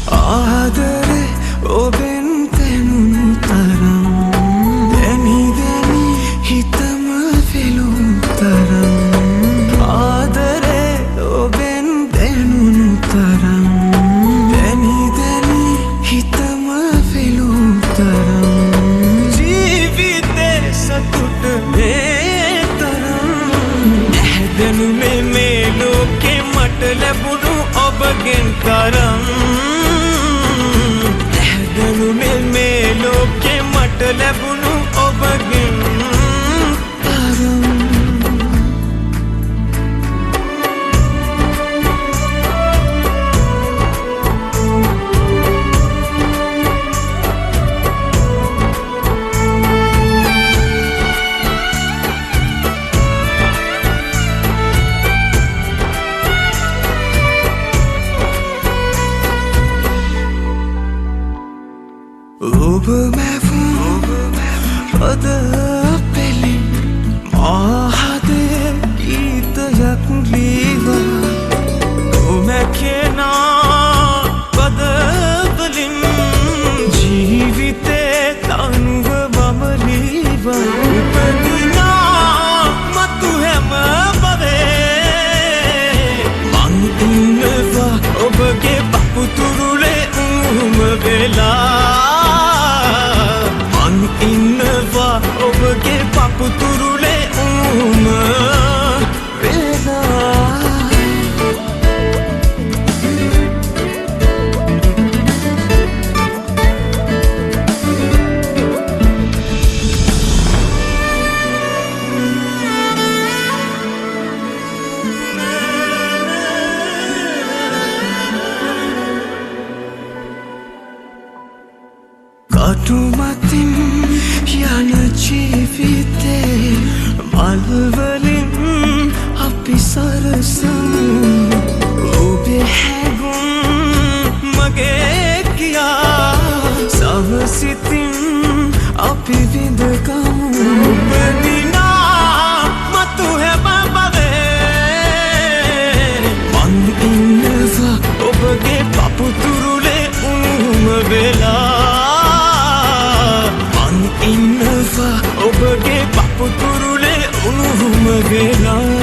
ආදරේ ඔබෙන් දැනුණු තරම් දැනි දැනි හිතම වෙලුම් තරම් ආදරේ ඔබෙන් දැනුණු තරම් දැනි දැනි හිතම වෙලුම් තරම් ජීවිතේ සතුට මේ තරම් දැනුනේ මේ ලෝකේ මට ලැබුණු ඔබගෙන් තරම් දැනුනේ මේ ලෝකේ මට ලැබුණු ඔබගෙන් ඔබ මැවුම් පද පෙලින් මහදේ ගීතයක් ලීවා නොමැකෙනා පදවලින් ජීවිතේ තනුව මම ලීවා උපදිනා මතු හැම පදේ මං ඉන්නවා ඔබගේ පපුතුරුලේ උම වෙලා ඉන්නවා ඔබගේ පපුතුරුලේ උම වෙලා කටුමතින් යන ජීවිතේ මල්වලින් අපි සරසමු ඔබේ හැඟුම් මගේ කියා සවසිතින් අපි විඳගමු උපදිනා මතු හැම පදේ මං ඉන්නවා ඔබගේ පපුතුරුලේ උම වෙලා ඉන්නවා ඔබගේ පපුතුරුලේ උණුහුම වෙලා